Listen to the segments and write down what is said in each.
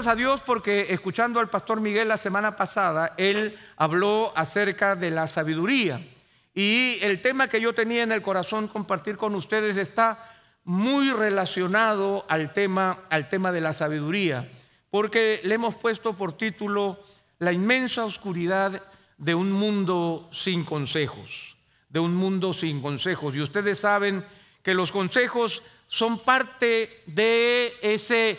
gracias a Dios porque escuchando al pastor Miguel la semana pasada, él habló acerca de la sabiduría. Y el tema que yo tenía en el corazón compartir con ustedes está muy relacionado al tema de la sabiduría, porque le hemos puesto por título La inmensa oscuridad de un mundo sin consejos, de un mundo sin consejos. Y ustedes saben que los consejos son parte de ese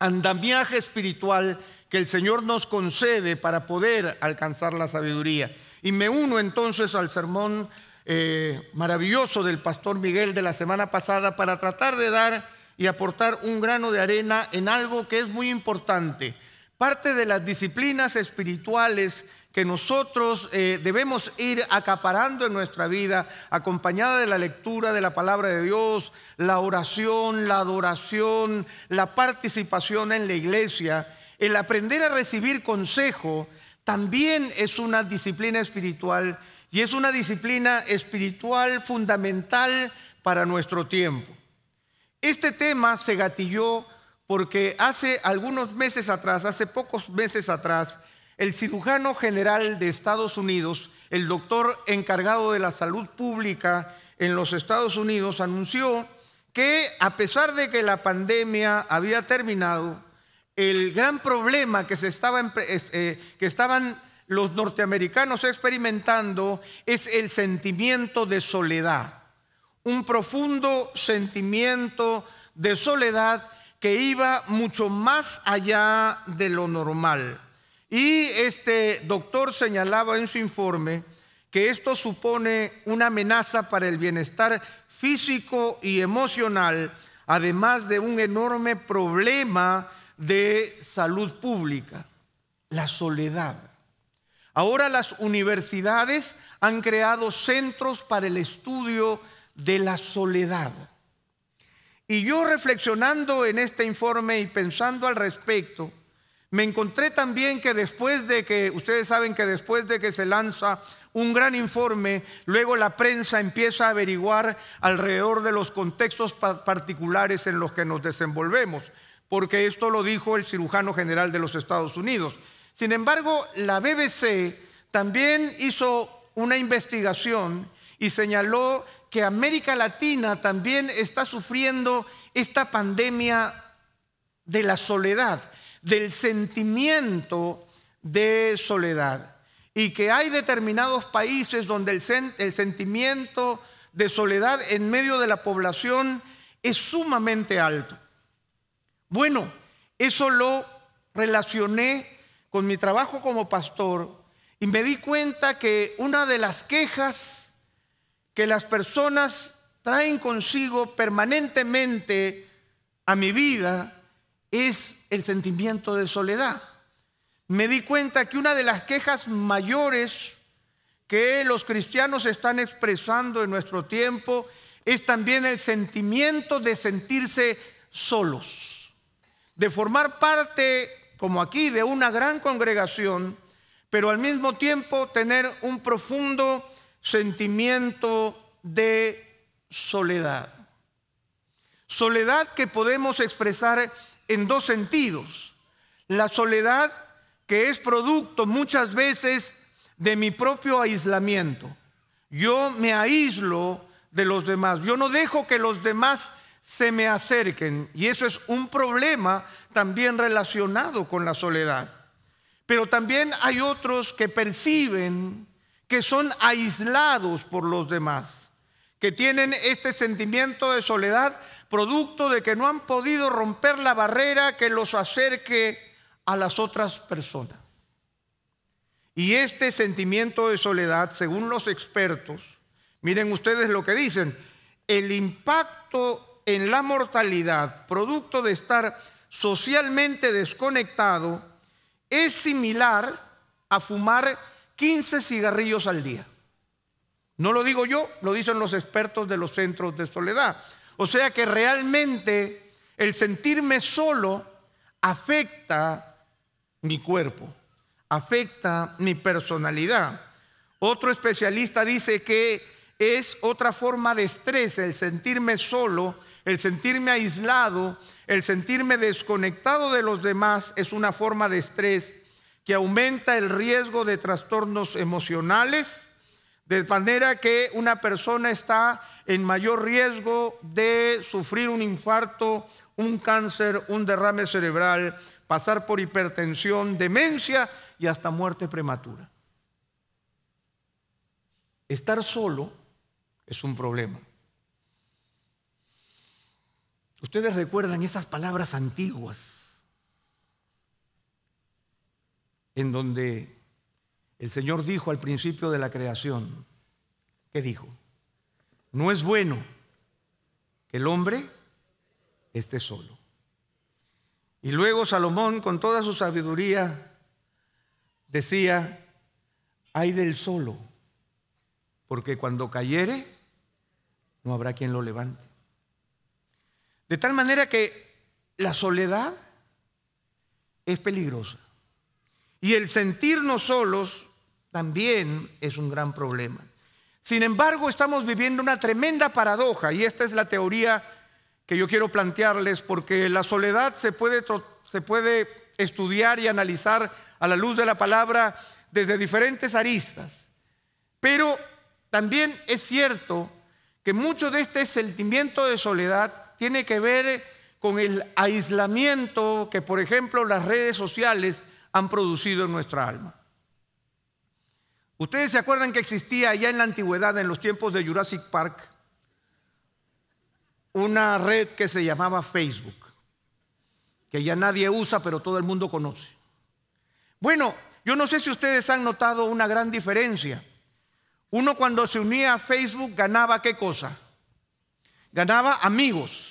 andamiaje espiritual que el Señor nos concede para poder alcanzar la sabiduría. Y me uno entonces al sermón maravilloso del pastor Miguel de la semana pasada para tratar de dar y aportar un grano de arena en algo que es muy importante. Parte de las disciplinas espirituales que nosotros debemos ir acaparando en nuestra vida, acompañada de la lectura de la palabra de Dios, la oración, la adoración, la participación en la iglesia, el aprender a recibir consejo, también es una disciplina espiritual y es una disciplina espiritual fundamental para nuestro tiempo. Este tema se gatilló porque hace pocos meses atrás, el cirujano general de Estados Unidos, el doctor encargado de la salud pública en los Estados Unidos, anunció que a pesar de que la pandemia había terminado, el gran problema que estaban los norteamericanos experimentando es el sentimiento de soledad, un profundo sentimiento de soledad que iba mucho más allá de lo normal. Y este doctor señalaba en su informe que esto supone una amenaza para el bienestar físico y emocional, además de un enorme problema de salud pública, la soledad. Ahora las universidades han creado centros para el estudio de la soledad. Y yo reflexionando en este informe y pensando al respecto, me encontré también que ustedes saben que después de que se lanza un gran informe, luego la prensa empieza a averiguar alrededor de los contextos particulares en los que nos desenvolvemos, porque esto lo dijo el cirujano general de los Estados Unidos. Sin embargo, la BBC también hizo una investigación y señaló que América Latina también está sufriendo esta pandemia de la soledad, del sentimiento de soledad, y que hay determinados países donde el sentimiento de soledad en medio de la población es sumamente alto. Bueno, eso lo relacioné con mi trabajo como pastor y me di cuenta que una de las quejas que las personas traen consigo permanentemente a mi vida es el sentimiento de soledad. Me di cuenta que una de las quejas mayores que los cristianos están expresando en nuestro tiempo es también el sentimiento de sentirse solos, de formar parte, como aquí, de una gran congregación, pero al mismo tiempo tener un profundo sentimiento de soledad. Soledad que podemos expresar en dos sentidos. La soledad que es producto muchas veces de mi propio aislamiento. Yo me aíslo de los demás. Yo no dejo que los demás se me acerquen. Y eso es un problema también relacionado con la soledad. Pero también hay otros que perciben que son aislados por los demás, que tienen este sentimiento de soledad producto de que no han podido romper la barrera que los acerque a las otras personas. Y este sentimiento de soledad, según los expertos, miren ustedes lo que dicen, el impacto en la mortalidad producto de estar socialmente desconectado es similar a fumar 15 cigarrillos al día. No lo digo yo, lo dicen los expertos de los centros de soledad. O sea que realmente el sentirme solo afecta mi cuerpo, afecta mi personalidad. Otro especialista dice que es otra forma de estrés, el sentirme solo, el sentirme aislado, el sentirme desconectado de los demás es una forma de estrés que aumenta el riesgo de trastornos emocionales, de manera que una persona está en mayor riesgo de sufrir un infarto, un cáncer, un derrame cerebral, pasar por hipertensión, demencia y hasta muerte prematura. Estar solo es un problema. Ustedes recuerdan esas palabras antiguas en donde el Señor dijo al principio de la creación, ¿qué dijo? No es bueno que el hombre esté solo. Y luego Salomón, con toda su sabiduría, decía, ay del solo, porque cuando cayere, no habrá quien lo levante. De tal manera que la soledad es peligrosa. Y el sentirnos solos también es un gran problema. Sin embargo, estamos viviendo una tremenda paradoja, y esta es la teoría que yo quiero plantearles, porque la soledad se puede estudiar y analizar a la luz de la palabra desde diferentes aristas. Pero también es cierto que mucho de este sentimiento de soledad tiene que ver con el aislamiento que, por ejemplo, las redes sociales han producido en nuestra alma. Ustedes se acuerdan que existía ya en la antigüedad, en los tiempos de Jurassic Park, una red que se llamaba Facebook, que ya nadie usa, pero todo el mundo conoce. Bueno, yo no sé si ustedes han notado una gran diferencia. Uno cuando se unía a Facebook ganaba ¿qué cosa? Ganaba amigos.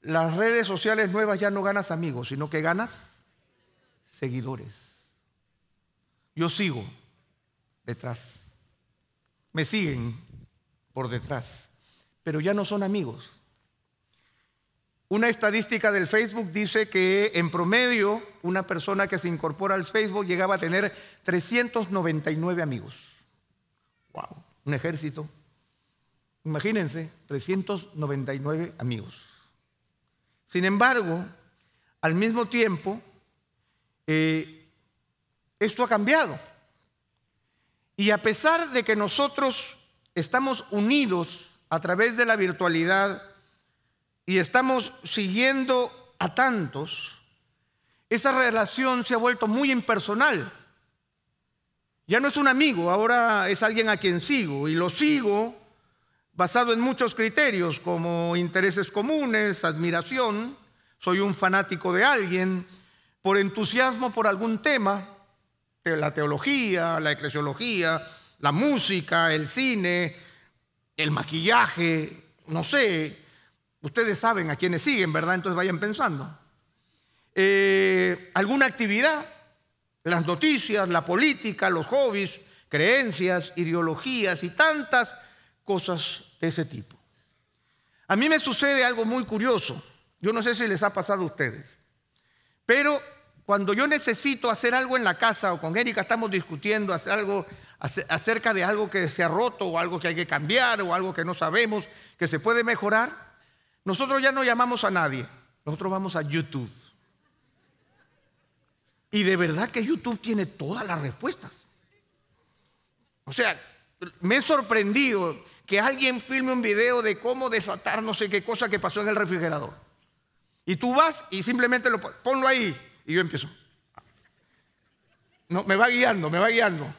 Las redes sociales nuevas ya no ganas amigos, sino que ganas seguidores. Yo sigo detrás. Me siguen por detrás, pero ya no son amigos. Una estadística del Facebook dice que en promedio una persona que se incorpora al Facebook llegaba a tener 399 amigos. ¡Wow! Un ejército. Imagínense, 399 amigos. Sin embargo, al mismo tiempo, esto ha cambiado. Y a pesar de que nosotros estamos unidos a través de la virtualidad y estamos siguiendo a tantos, esa relación se ha vuelto muy impersonal. Ya no es un amigo, ahora es alguien a quien sigo, y lo sigo basado en muchos criterios como intereses comunes, admiración, soy un fanático de alguien, por entusiasmo por algún tema, la teología, la eclesiología, la música, el cine, el maquillaje, no sé, ustedes saben a quiénes siguen, ¿verdad? Entonces vayan pensando. Alguna actividad, las noticias, la política, los hobbies, creencias, ideologías y tantas cosas de ese tipo. A mí me sucede algo muy curioso. Yo no sé si les ha pasado a ustedes, pero cuando yo necesito hacer algo en la casa o con Erika estamos discutiendo hacer algo acerca de algo que se ha roto o algo que hay que cambiar o algo que no sabemos que se puede mejorar, nosotros ya no llamamos a nadie, nosotros vamos a YouTube. Y de verdad que YouTube tiene todas las respuestas. O sea, me he sorprendido que alguien filme un video de cómo desatar no sé qué cosa que pasó en el refrigerador. Y tú vas y simplemente ponlo ahí. Y yo empiezo. No, me va guiando, me va guiando.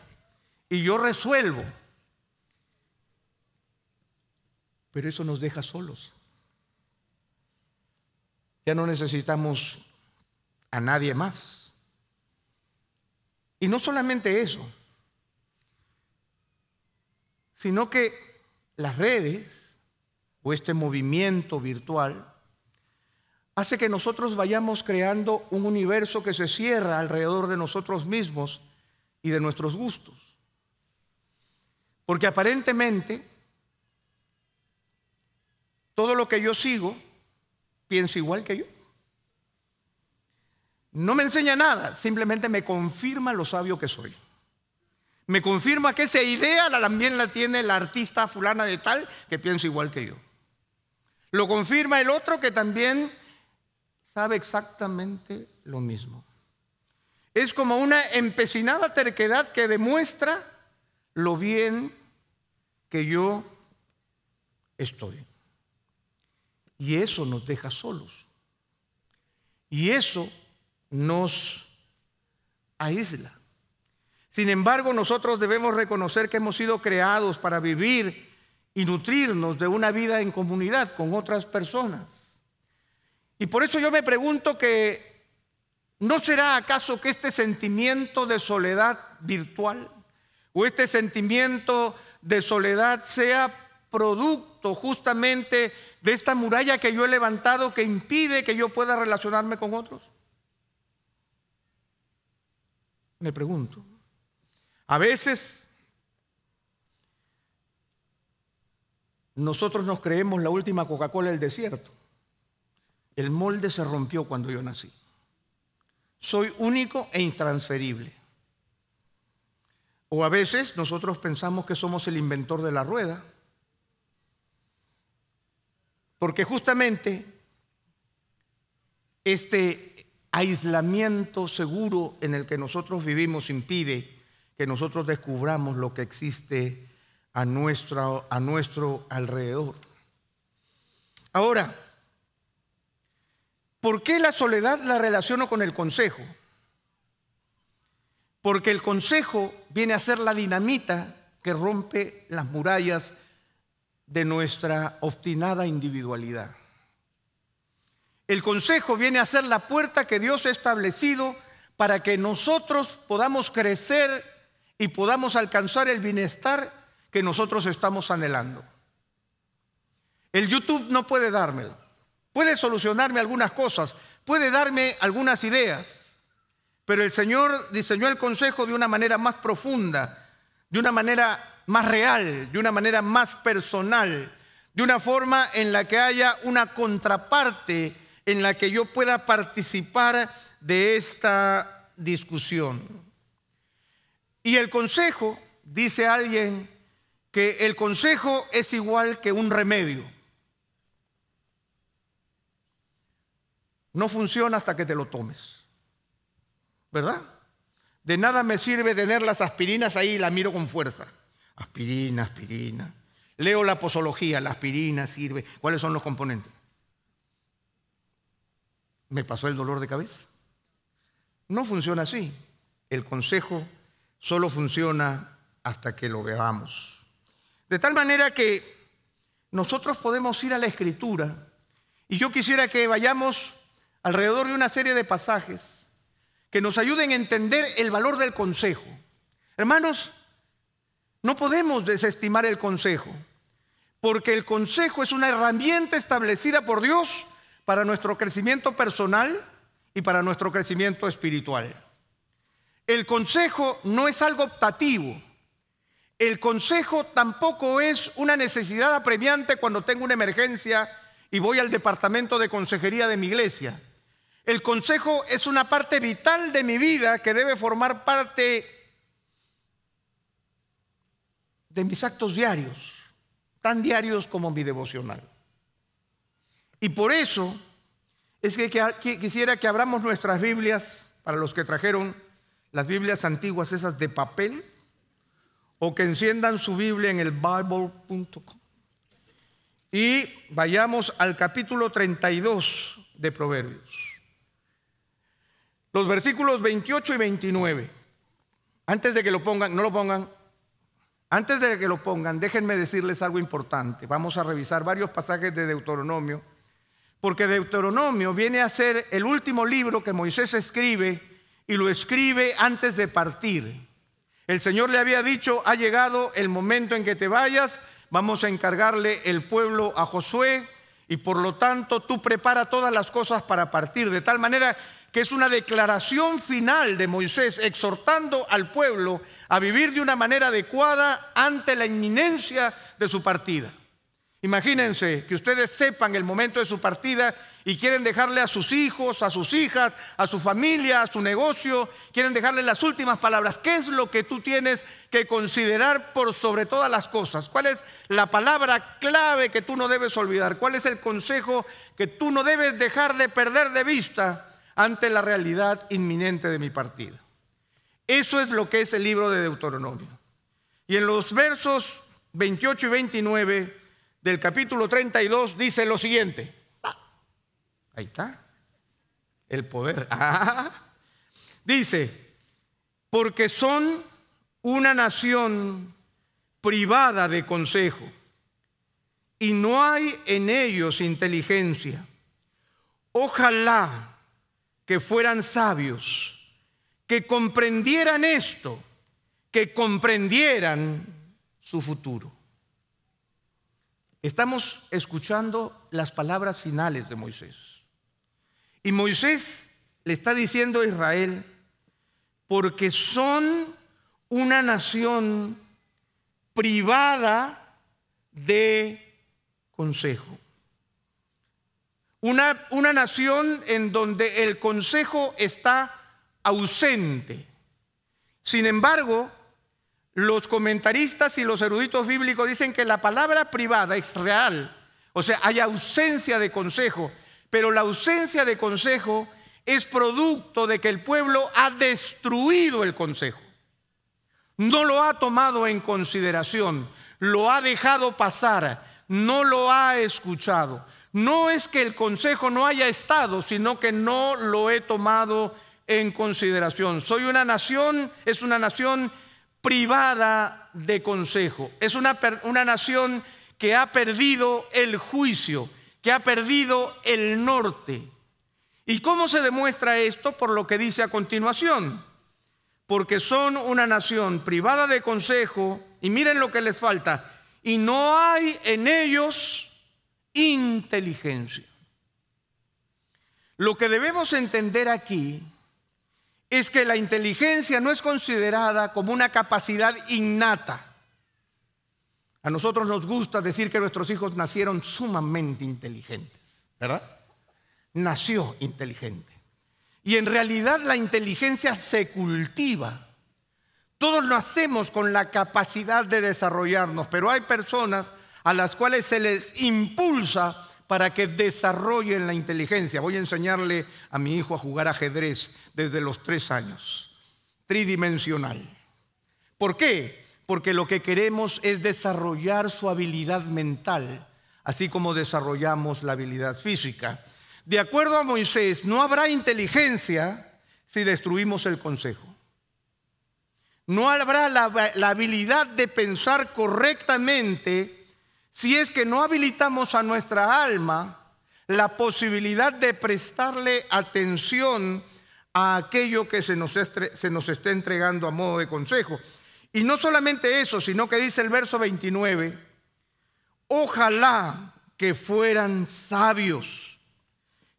Y yo resuelvo. Pero eso nos deja solos. Ya no necesitamos a nadie más. Y no solamente eso, sino que las redes o este movimiento virtual hace que nosotros vayamos creando un universo que se cierra alrededor de nosotros mismos y de nuestros gustos. Porque aparentemente todo lo que yo sigo piensa igual que yo. No me enseña nada, simplemente me confirma lo sabio que soy. Me confirma que esa idea también la tiene la artista fulana de tal que piensa igual que yo. Lo confirma el otro que también sabe exactamente lo mismo. Es como una empecinada terquedad que demuestra lo bien que yo estoy. Y eso nos deja solos. Y eso nos aísla. Sin embargo, nosotros debemos reconocer que hemos sido creados para vivir y nutrirnos de una vida en comunidad con otras personas. Y por eso yo me pregunto que ¿no será acaso que este sentimiento de soledad virtual o este sentimiento de soledad sea producto justamente de esta muralla que yo he levantado que impide que yo pueda relacionarme con otros? Me pregunto. A veces nosotros nos creemos la última Coca-Cola del desierto. El molde se rompió cuando yo nací. Soy único e intransferible. O a veces nosotros pensamos que somos el inventor de la rueda. Porque justamente este aislamiento seguro en el que nosotros vivimos impide que nosotros descubramos lo que existe a nuestro alrededor. Ahora, ¿por qué la soledad la relaciono con el consejo? Porque el consejo viene a ser la dinamita que rompe las murallas de nuestra obstinada individualidad. El consejo viene a ser la puerta que Dios ha establecido para que nosotros podamos crecer y podamos alcanzar el bienestar que nosotros estamos anhelando. El YouTube no puede dármelo. Puede solucionarme algunas cosas, puede darme algunas ideas, pero el Señor diseñó el consejo de una manera más profunda, de una manera más real, de una manera más personal, de una forma en la que haya una contraparte en la que yo pueda participar de esta discusión. Y el consejo, dice alguien, que el consejo es igual que un remedio. No funciona hasta que te lo tomes, ¿verdad? De nada me sirve tener las aspirinas ahí y la miro con fuerza. Aspirina, aspirina. Leo la posología, la aspirina sirve. ¿Cuáles son los componentes? ¿Me pasó el dolor de cabeza? No funciona así. El consejo solo funciona hasta que lo veamos. De tal manera que nosotros podemos ir a la Escritura y yo quisiera que vayamos alrededor de una serie de pasajes que nos ayuden a entender el valor del consejo. Hermanos, no podemos desestimar el consejo, porque el consejo es una herramienta establecida por Dios para nuestro crecimiento personal y para nuestro crecimiento espiritual. El consejo no es algo optativo. El consejo tampoco es una necesidad apremiante cuando tengo una emergencia y voy al departamento de consejería de mi iglesia. El consejo es una parte vital de mi vida que debe formar parte de mis actos diarios, tan diarios como mi devocional. Y por eso es que quisiera que abramos nuestras Biblias, para los que trajeron las Biblias antiguas, esas de papel, o que enciendan su Biblia en el bible.com y vayamos al capítulo 32 de Proverbios. Los versículos 28 y 29. Antes de que lo pongan, no lo pongan. Antes de que lo pongan, déjenme decirles algo importante. Vamos a revisar varios pasajes de Deuteronomio, porque Deuteronomio viene a ser el último libro que Moisés escribe y lo escribe antes de partir. El Señor le había dicho: ha llegado el momento en que te vayas, vamos a encargarle el pueblo a Josué y por lo tanto tú prepara todas las cosas para partir, de tal manera que es una declaración final de Moisés exhortando al pueblo a vivir de una manera adecuada ante la inminencia de su partida. Imagínense que ustedes sepan el momento de su partida y quieren dejarle a sus hijos, a sus hijas, a su familia, a su negocio, quieren dejarle las últimas palabras. ¿Qué es lo que tú tienes que considerar por sobre todas las cosas? ¿Cuál es la palabra clave que tú no debes olvidar? ¿Cuál es el consejo que tú no debes dejar de perder de vista ante la realidad inminente de mi partida? Eso es lo que es el libro de Deuteronomio. Y en los versos 28 y 29 del capítulo 32 dice lo siguiente. Ahí está. El poder. Dice, porque son una nación privada de consejo y no hay en ellos inteligencia. Ojalá que fueran sabios, que comprendieran esto, que comprendieran su futuro. Estamos escuchando las palabras finales de Moisés. Y Moisés le está diciendo a Israel, porque son una nación privada de consejo. Una nación en donde el consejo está ausente. Sin embargo, los comentaristas y los eruditos bíblicos dicen que la palabra privada es real. O sea, hay ausencia de consejo, pero la ausencia de consejo es producto de que el pueblo ha destruido el consejo. No lo ha tomado en consideración, lo ha dejado pasar, no lo ha escuchado. No es que el consejo no haya estado, sino que no lo he tomado en consideración. Es una nación privada de consejo. Es una nación que ha perdido el juicio, que ha perdido el norte. ¿Y cómo se demuestra esto? Por lo que dice a continuación. Porque son una nación privada de consejo, y miren lo que les falta, y no hay en ellos inteligencia. Lo que debemos entender aquí es que la inteligencia no es considerada como una capacidad innata. A nosotros nos gusta decir que nuestros hijos nacieron sumamente inteligentes, ¿verdad? Nació inteligente. Y en realidad la inteligencia se cultiva. Todos nacemos con la capacidad de desarrollarnos, pero hay personas a las cuales se les impulsa para que desarrollen la inteligencia. Voy a enseñarle a mi hijo a jugar ajedrez desde los 3 años, tridimensional. ¿Por qué? Porque lo que queremos es desarrollar su habilidad mental, así como desarrollamos la habilidad física. De acuerdo a Moisés, no habrá inteligencia si destruimos el consejo. No habrá la habilidad de pensar correctamente si es que no habilitamos a nuestra alma la posibilidad de prestarle atención a aquello que se nos esté entregando a modo de consejo. Y no solamente eso, sino que dice el verso 29, ojalá que fueran sabios,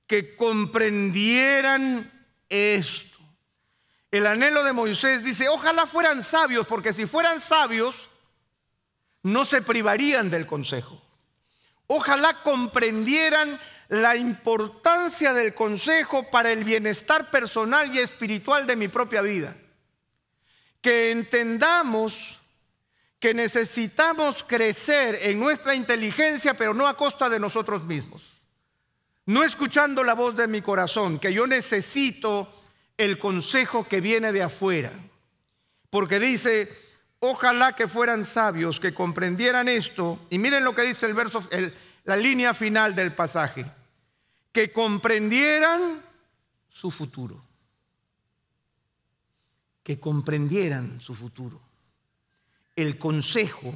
que comprendieran esto. El anhelo de Moisés dice, ojalá fueran sabios, porque si fueran sabios, no se privarían del consejo. Ojalá comprendieran la importancia del consejo para el bienestar personal y espiritual de mi propia vida. Que entendamos que necesitamos crecer en nuestra inteligencia, pero no a costa de nosotros mismos. No escuchando la voz de mi corazón, que yo necesito el consejo que viene de afuera. Porque dice, ojalá que fueran sabios, que comprendieran esto. Y miren lo que dice el verso, la línea final del pasaje. Que comprendieran su futuro. Que comprendieran su futuro. El consejo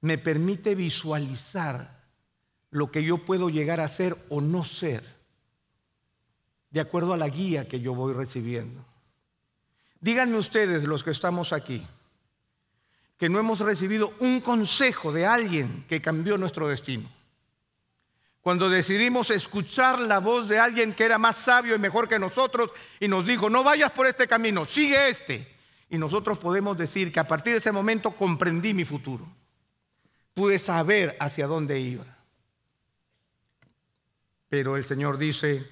me permite visualizar lo que yo puedo llegar a ser o no ser, de acuerdo a la guía que yo voy recibiendo. Díganme ustedes, los que estamos aquí, que no hemos recibido un consejo de alguien que cambió nuestro destino. Cuando decidimos escuchar la voz de alguien que era más sabio y mejor que nosotros y nos dijo, no vayas por este camino, sigue este. Y nosotros podemos decir que a partir de ese momento comprendí mi futuro. Pude saber hacia dónde iba. Pero el Señor dice,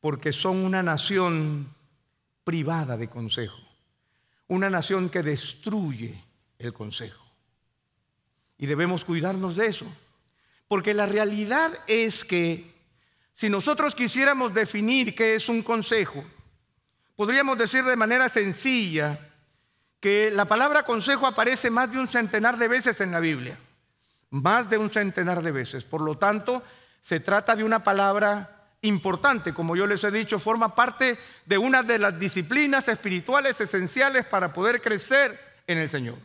porque son una nación privada de consejo, una nación que destruye el consejo. Y debemos cuidarnos de eso, porque la realidad es que si nosotros quisiéramos definir qué es un consejo, podríamos decir de manera sencilla que la palabra consejo aparece más de 100 de veces en la Biblia, más de 100 de veces. Por lo tanto, se trata de una palabra importante, como yo les he dicho, forma parte de una de las disciplinas espirituales esenciales para poder crecer en el Señor.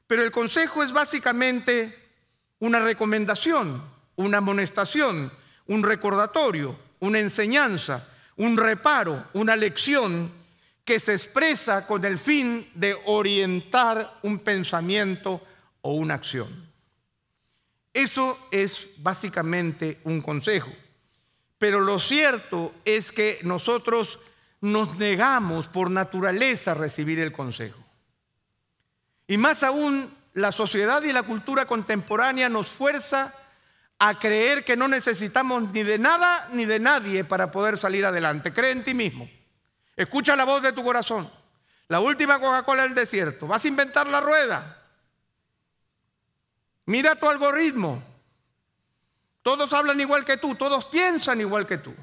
Pero el consejo es básicamente una recomendación, una amonestación, un recordatorio, una enseñanza, un reparo, una lección que se expresa con el fin de orientar un pensamiento o una acción. Eso es básicamente un consejo. Pero lo cierto es que nosotros nos negamos por naturaleza a recibir el consejo. Y más aún, la sociedad y la cultura contemporánea nos fuerza a creer que no necesitamos ni de nada ni de nadie para poder salir adelante. Cree en ti mismo. Escucha la voz de tu corazón. La última Coca-Cola del desierto. ¿Vas a inventar la rueda? Mira tu algoritmo. Todos hablan igual que tú, todos piensan igual que tú.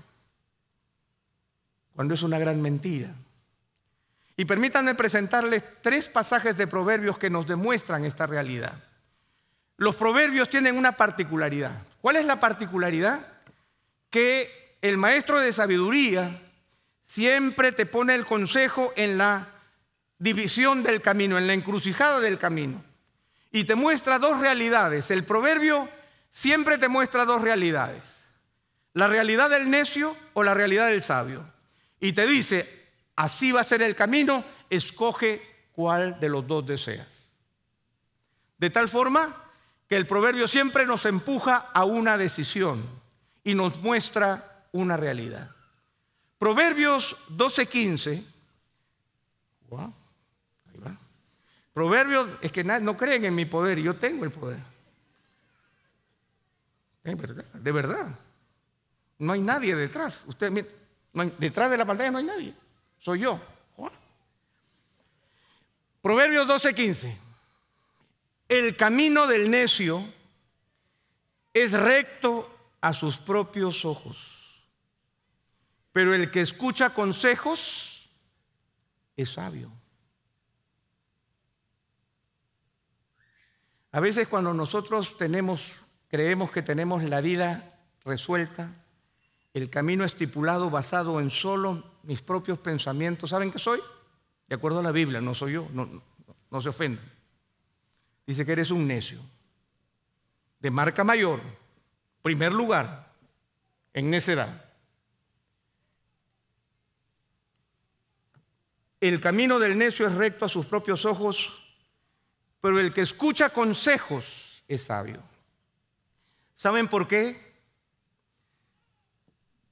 Cuando es una gran mentira. Y permítanme presentarles 3 pasajes de Proverbios que nos demuestran esta realidad. Los Proverbios tienen una particularidad. ¿Cuál es la particularidad? Que el maestro de sabiduría siempre te pone el consejo en la división del camino, en la encrucijada del camino. Y te muestra 2 realidades. El proverbio siempre te muestra 2 realidades. La realidad del necio o la realidad del sabio. Y te dice, así va a ser el camino, escoge cuál de los 2 deseas. De tal forma que el proverbio siempre nos empuja a una decisión y nos muestra una realidad. Proverbios 12:15. Wow, ahí va. Proverbios, es que no creen en mi poder y yo tengo el poder. Es verdad, de verdad. No hay nadie detrás. Usted, mire, detrás de la pantalla no hay nadie. Soy yo. Proverbios 12:15. El camino del necio es recto a sus propios ojos, pero el que escucha consejos es sabio. A veces cuando nosotros creemos que tenemos la vida resuelta, el camino estipulado basado en solo mis propios pensamientos, ¿saben qué soy? De acuerdo a la Biblia, no soy yo, no se ofendan. Dice que eres un necio, de marca mayor, primer lugar, en necedad. El camino del necio es recto a sus propios ojos, pero el que escucha consejos es sabio. ¿Saben por qué?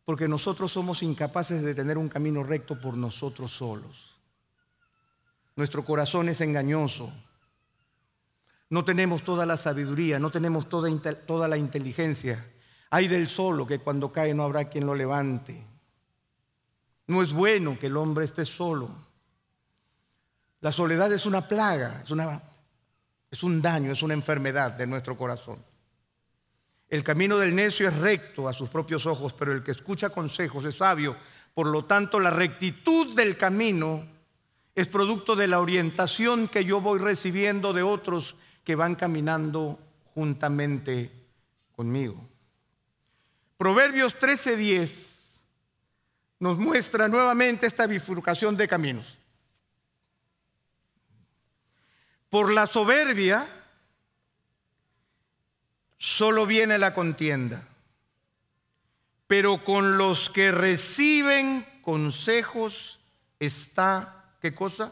Porque nosotros somos incapaces de tener un camino recto por nosotros solos. Nuestro corazón es engañoso. No tenemos toda la sabiduría, no tenemos toda la inteligencia. Hay del solo que cuando cae no habrá quien lo levante. No es bueno que el hombre esté solo. La soledad es una plaga, es un daño, es una enfermedad de nuestro corazón. El camino del necio es recto a sus propios ojos, pero el que escucha consejos es sabio. Por lo tanto, la rectitud del camino es producto de la orientación que yo voy recibiendo de otros que van caminando juntamente conmigo. Proverbios 13:10 nos muestra nuevamente esta bifurcación de caminos. Por la soberbia solo viene la contienda, pero con los que reciben consejos está, ¿qué cosa?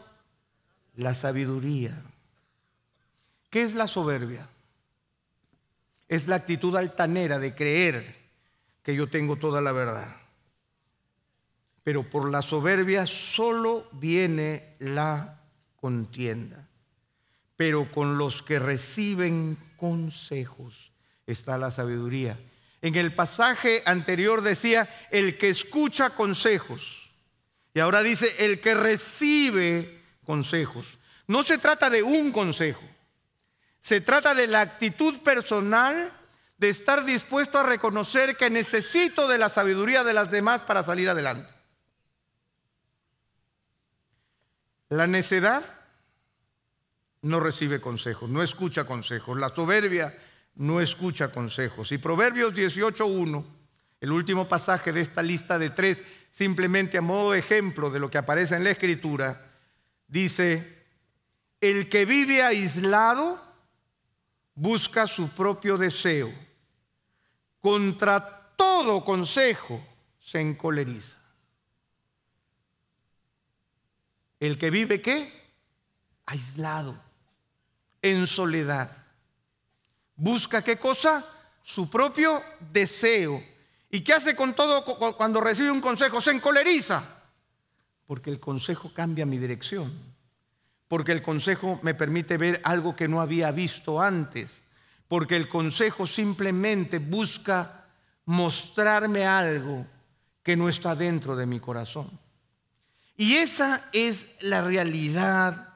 La sabiduría. ¿Qué es la soberbia? Es la actitud altanera de creer que yo tengo toda la verdad. Pero por la soberbia solo viene la contienda. Pero con los que reciben consejos está la sabiduría. En el pasaje anterior decía, el que escucha consejos. Y ahora dice, el que recibe consejos. No se trata de un consejo. Se trata de la actitud personal de estar dispuesto a reconocer que necesito de la sabiduría de las demás para salir adelante. La necedad no recibe consejos, no escucha consejos. La soberbia no escucha consejos. Y Proverbios 18:1, el último pasaje de esta lista de 3, simplemente a modo de ejemplo de lo que aparece en la Escritura, dice, el que vive aislado busca su propio deseo. Contra todo consejo se encoleriza. El que vive, ¿qué? Aislado, en soledad. Busca, ¿qué cosa? Su propio deseo. ¿Y qué hace con todo cuando recibe un consejo? Se encoleriza. Porque el consejo cambia mi dirección. Porque el consejo me permite ver algo que no había visto antes. Porque el consejo simplemente busca mostrarme algo que no está dentro de mi corazón. Y esa es la realidad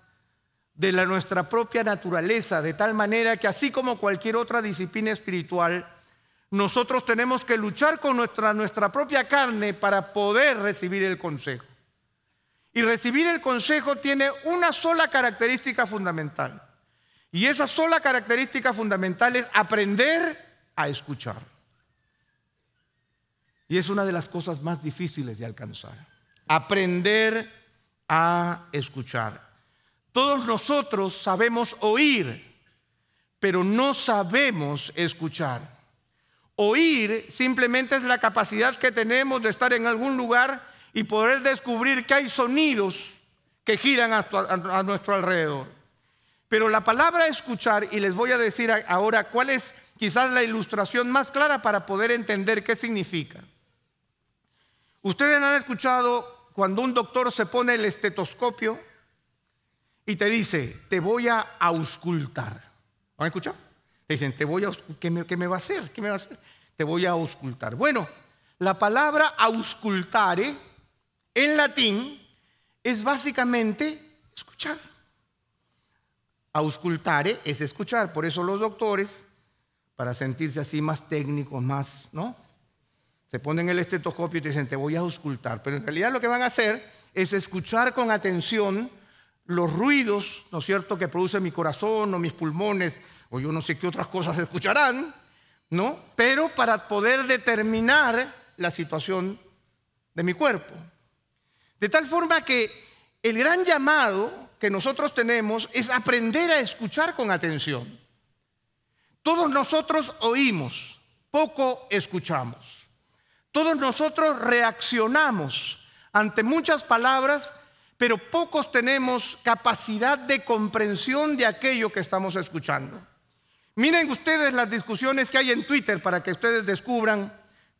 de nuestra propia naturaleza, de tal manera que así como cualquier otra disciplina espiritual, nosotros tenemos que luchar con nuestra propia carne para poder recibir el consejo. Y recibir el consejo tiene una sola característica fundamental. Y esa sola característica fundamental es aprender a escuchar. Y es una de las cosas más difíciles de alcanzar. Aprender a escuchar. Todos nosotros sabemos oír, pero no sabemos escuchar. Oír simplemente es la capacidad que tenemos de estar en algún lugar y poder descubrir que hay sonidos que giran a nuestro alrededor. Pero la palabra escuchar, y les voy a decir ahora cuál es quizás la ilustración más clara para poder entender qué significa. Ustedes han escuchado cuando un doctor se pone el estetoscopio y te dice, te voy a auscultar. ¿Lo han escuchado? Te dicen, ¿qué me va a hacer? ¿Qué me va a hacer? Te voy a auscultar. Bueno, la palabra auscultare en latín es básicamente escuchar. Auscultare es escuchar. Por eso los doctores, para sentirse así más técnicos, más, ¿no? Se ponen el estetoscopio y te dicen, te voy a auscultar. Pero en realidad lo que van a hacer es escuchar con atención los ruidos, ¿no es cierto?, que produce mi corazón o mis pulmones, o yo no sé qué otras cosas escucharán, ¿no? Pero para poder determinar la situación de mi cuerpo. De tal forma que el gran llamado que nosotros tenemos es aprender a escuchar con atención. Todos nosotros oímos, poco escuchamos. Todos nosotros reaccionamos ante muchas palabras, pero pocos tenemos capacidad de comprensión de aquello que estamos escuchando. Miren ustedes las discusiones que hay en Twitter para que ustedes descubran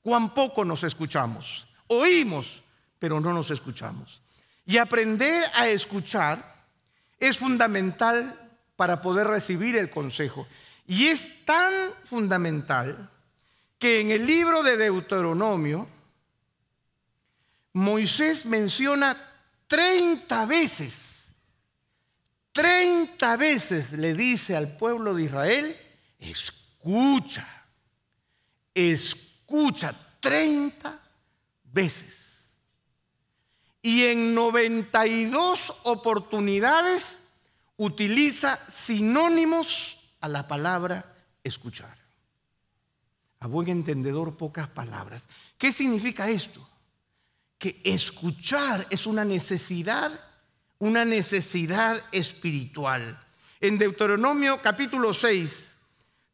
cuán poco nos escuchamos. Oímos, pero no nos escuchamos. Y aprender a escuchar es fundamental para poder recibir el consejo. Y es tan fundamental que en el libro de Deuteronomio, Moisés menciona 30 veces le dice al pueblo de Israel, escucha, 30 veces. Y en 92 oportunidades utiliza sinónimos a la palabra escuchar. A buen entendedor, pocas palabras. ¿Qué significa esto? Que escuchar es una necesidad espiritual. En Deuteronomio capítulo 6,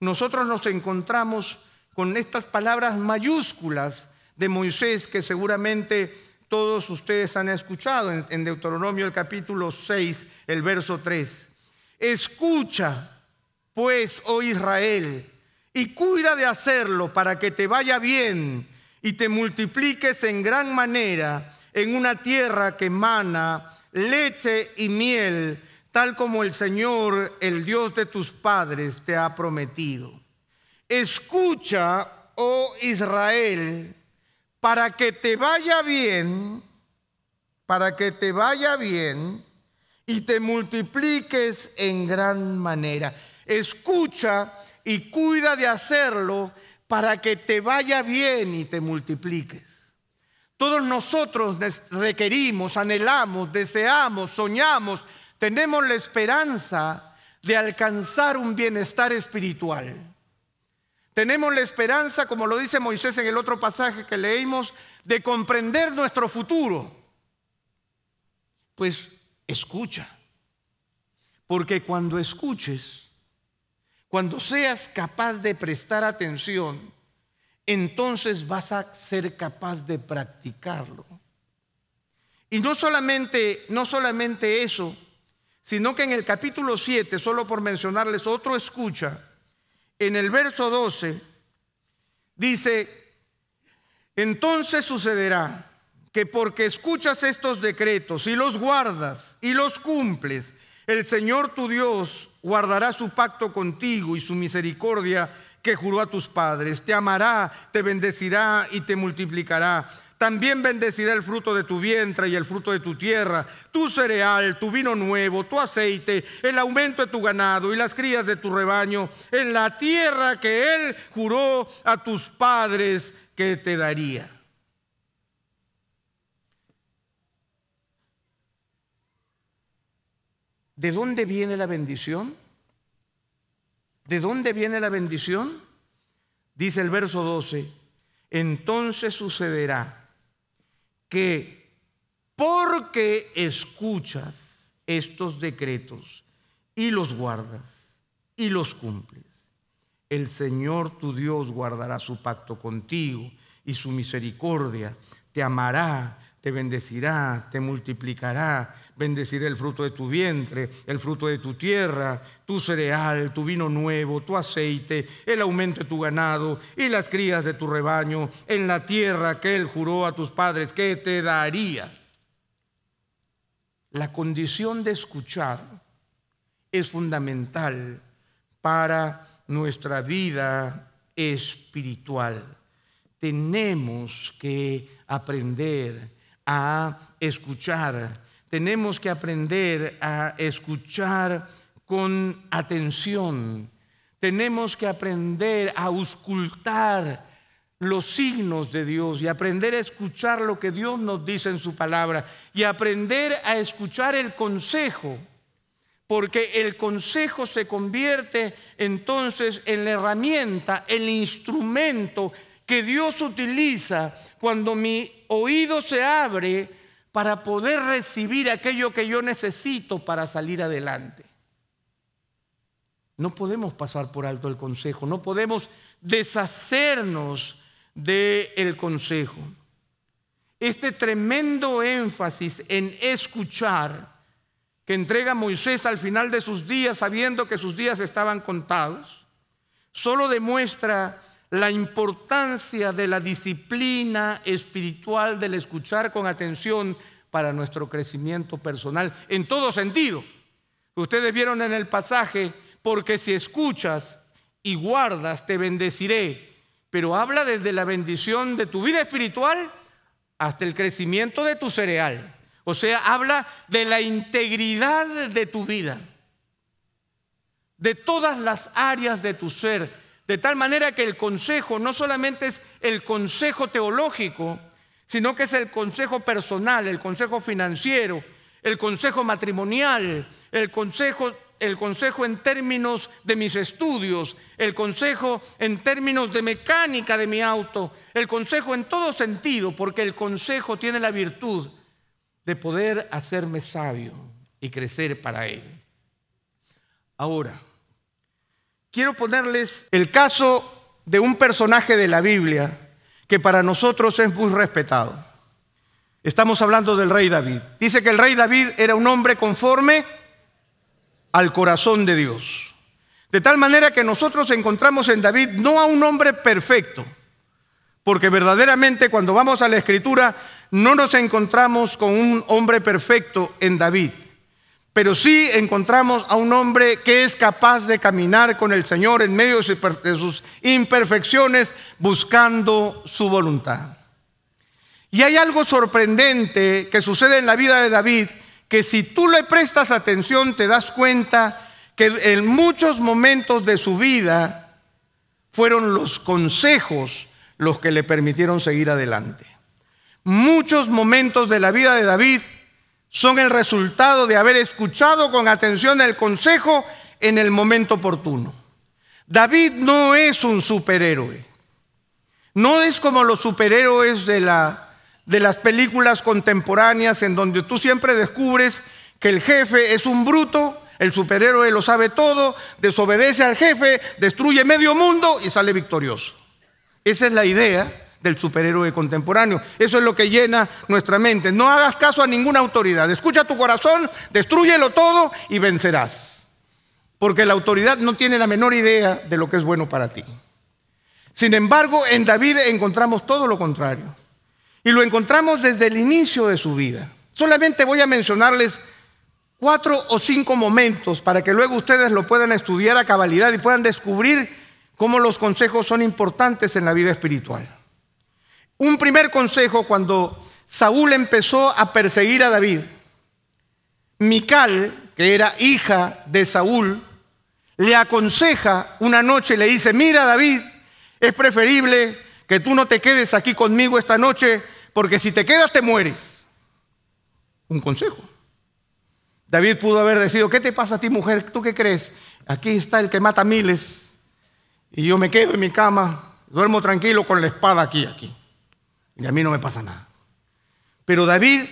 nosotros nos encontramos con estas palabras mayúsculas de Moisés que seguramente todos ustedes han escuchado en Deuteronomio el capítulo 6, el verso 3. Escucha, pues, oh Israel, y cuida de hacerlo para que te vaya bien y te multipliques en gran manera en una tierra que emana leche y miel, tal como el Señor, el Dios de tus padres, te ha prometido. Escucha oh Israel, para que te vaya bien, y te multipliques en gran manera. Escucha y cuida de hacerlo para que te vaya bien y te multipliques. Todos nosotros requerimos, anhelamos, deseamos, soñamos, tenemos la esperanza de alcanzar un bienestar espiritual. Tenemos la esperanza, como lo dice Moisés en el otro pasaje que leímos, de comprender nuestro futuro. Pues escucha, porque cuando escuches, cuando seas capaz de prestar atención, entonces vas a ser capaz de practicarlo. Y no solamente eso, sino que en el capítulo 7, solo por mencionarles otro escucha, en el verso 12, dice: entonces sucederá que porque escuchas estos decretos y los guardas y los cumples, el Señor tu Dios guardará su pacto contigo y su misericordia que juró a tus padres. Te amará, te bendecirá y te multiplicará. También bendecirá el fruto de tu vientre y el fruto de tu tierra, tu cereal, tu vino nuevo, tu aceite, el aumento de tu ganado y las crías de tu rebaño, en la tierra que Él juró a tus padres que te daría. ¿De dónde viene la bendición? ¿De dónde viene la bendición? Dice el verso 12: entonces sucederá que porque escuchas estos decretos y los guardas y los cumples, el Señor tu Dios guardará su pacto contigo y su misericordia, te amará, te bendecirá, te multiplicará, bendecirá el fruto de tu vientre, el fruto de tu tierra, tu cereal, tu vino nuevo, tu aceite, el aumento de tu ganado y las crías de tu rebaño, en la tierra que Él juró a tus padres que te daría. La condición de escuchar es fundamental para nuestra vida espiritual. Tenemos que aprender a escuchar. Tenemos que aprender a escuchar con atención. Tenemos que aprender a auscultar los signos de Dios y aprender a escuchar lo que Dios nos dice en su palabra y aprender a escuchar el consejo, porque el consejo se convierte entonces en la herramienta, el instrumento que Dios utiliza cuando mi oído se abre para poder recibir aquello que yo necesito para salir adelante. No podemos pasar por alto el consejo, no podemos deshacernos del consejo. Este tremendo énfasis en escuchar que entrega Moisés al final de sus días, sabiendo que sus días estaban contados, solo demuestra la importancia de la disciplina espiritual del escuchar con atención para nuestro crecimiento personal en todo sentido. Ustedes vieron en el pasaje: porque si escuchas y guardas te bendeciré, pero habla desde la bendición de tu vida espiritual hasta el crecimiento de tu cereal. O sea, habla de la integridad de tu vida, de todas las áreas de tu ser. De tal manera que el consejo no solamente es el consejo teológico, sino que es el consejo personal, el consejo financiero, el consejo matrimonial, el consejo en términos de mis estudios, el consejo en términos de mecánica de mi auto, el consejo en todo sentido, porque el consejo tiene la virtud de poder hacerme sabio y crecer para Él. Ahora, quiero ponerles el caso de un personaje de la Biblia que para nosotros es muy respetado. Estamos hablando del rey David. Dice que el rey David era un hombre conforme al corazón de Dios. De tal manera que nosotros encontramos en David no a un hombre perfecto, porque verdaderamente cuando vamos a la Escritura no nos encontramos con un hombre perfecto en David, pero sí encontramos a un hombre que es capaz de caminar con el Señor en medio de sus imperfecciones, buscando su voluntad. Y hay algo sorprendente que sucede en la vida de David, que si tú le prestas atención te das cuenta que en muchos momentos de su vida fueron los consejos los que le permitieron seguir adelante. Muchos momentos de la vida de David son el resultado de haber escuchado con atención el consejo en el momento oportuno. David no es un superhéroe. No es como los superhéroes de las películas contemporáneas en donde tú siempre descubres que el jefe es un bruto, el superhéroe lo sabe todo, desobedece al jefe, destruye medio mundo y sale victorioso. Esa es la idea del superhéroe contemporáneo. Eso es lo que llena nuestra mente. No hagas caso a ninguna autoridad. Escucha tu corazón, destrúyelo todo y vencerás. Porque la autoridad no tiene la menor idea de lo que es bueno para ti. Sin embargo, en David encontramos todo lo contrario. Y lo encontramos desde el inicio de su vida. Solamente voy a mencionarles 4 o 5 momentos para que luego ustedes lo puedan estudiar a cabalidad y puedan descubrir cómo los consejos son importantes en la vida espiritual. Un primer consejo: cuando Saúl empezó a perseguir a David, Mical, que era hija de Saúl, le aconseja una noche, le dice: mira, David, es preferible que tú no te quedes aquí conmigo esta noche, porque si te quedas te mueres. Un consejo. David pudo haber decidido: ¿qué te pasa a ti, mujer? ¿Tú qué crees? Aquí está el que mata miles y yo me quedo en mi cama, duermo tranquilo con la espada aquí. Y a mí no me pasa nada. Pero David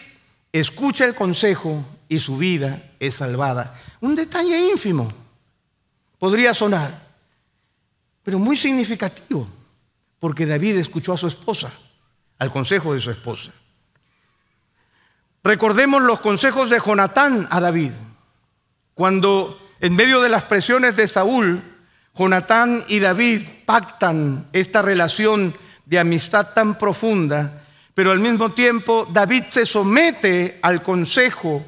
escucha el consejo y su vida es salvada. Un detalle ínfimo podría sonar, pero muy significativo, porque David escuchó a su esposa, al consejo de su esposa. Recordemos los consejos de Jonatán a David. Cuando en medio de las presiones de Saúl, Jonatán y David pactan esta relación de amistad tan profunda, pero al mismo tiempo David se somete al consejo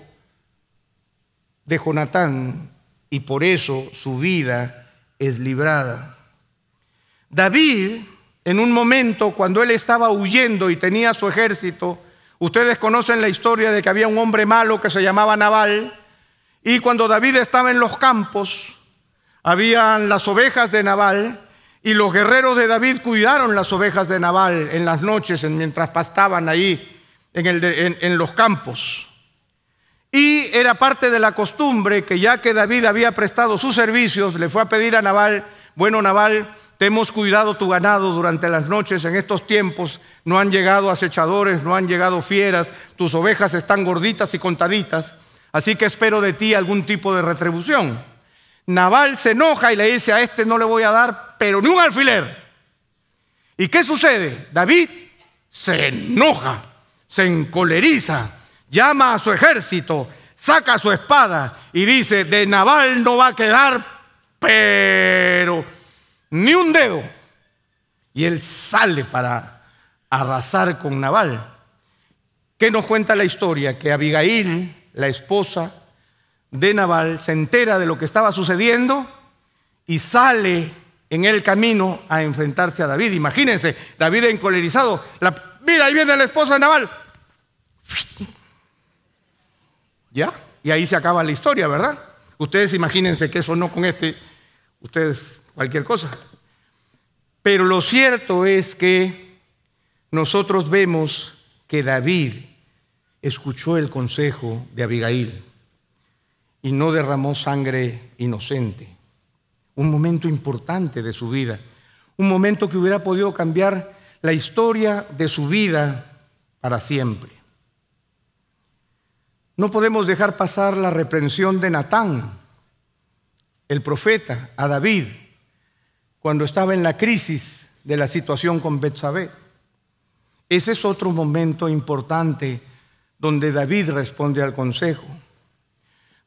de Jonatán y por eso su vida es librada. David, en un momento cuando él estaba huyendo y tenía su ejército, ustedes conocen la historia de que había un hombre malo que se llamaba Nabal, y cuando David estaba en los campos, habían las ovejas de Nabal, y los guerreros de David cuidaron las ovejas de Nabal en las noches mientras pastaban ahí en los campos. Y era parte de la costumbre que, ya que David había prestado sus servicios, le fue a pedir a Nabal: bueno, Nabal, te hemos cuidado tu ganado durante las noches. En estos tiempos no han llegado acechadores, no han llegado fieras, tus ovejas están gorditas y contaditas, así que espero de ti algún tipo de retribución. Nabal se enoja y le dice: a este no le voy a dar pero ni un alfiler. ¿Y qué sucede? David se enoja, se encoleriza, llama a su ejército, saca su espada y dice: de Nabal no va a quedar pero ni un dedo. Y él sale para arrasar con Nabal. ¿Qué nos cuenta la historia? Que Abigail, la esposa de Nabal, se entera de lo que estaba sucediendo y sale en el camino a enfrentarse a David. Imagínense, David encolerizado: mira, ahí viene la esposa de Nabal. ¿Ya? Y ahí se acaba la historia, ¿verdad? Ustedes imagínense que eso no con ustedes cualquier cosa. Pero lo cierto es que nosotros vemos que David escuchó el consejo de Abigail y no derramó sangre inocente. Un momento importante de su vida, un momento que hubiera podido cambiar la historia de su vida para siempre. No podemos dejar pasar la reprensión de Natán, el profeta, a David, cuando estaba en la crisis de la situación con Betsabé. Ese es otro momento importante donde David responde al consejo.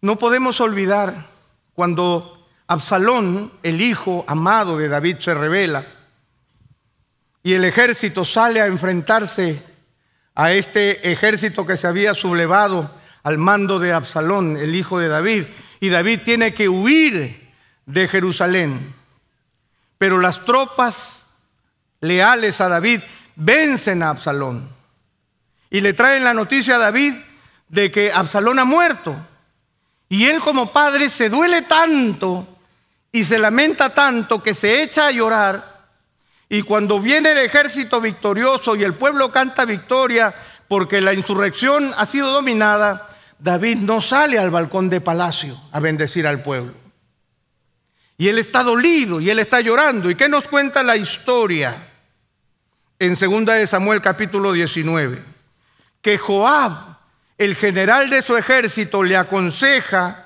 No podemos olvidar cuando Absalón, el hijo amado de David, se rebela y el ejército sale a enfrentarse a este ejército que se había sublevado al mando de Absalón, el hijo de David, y David tiene que huir de Jerusalén. Pero las tropas leales a David vencen a Absalón y le traen la noticia a David de que Absalón ha muerto. Y él, como padre, se duele tanto y se lamenta tanto que se echa a llorar. Y cuando viene el ejército victorioso y el pueblo canta victoria porque la insurrección ha sido dominada, David no sale al balcón de palacio a bendecir al pueblo. Y él está dolido y él está llorando. ¿Y qué nos cuenta la historia en 2 de Samuel capítulo 19? Que Joab, el general de su ejército, le aconseja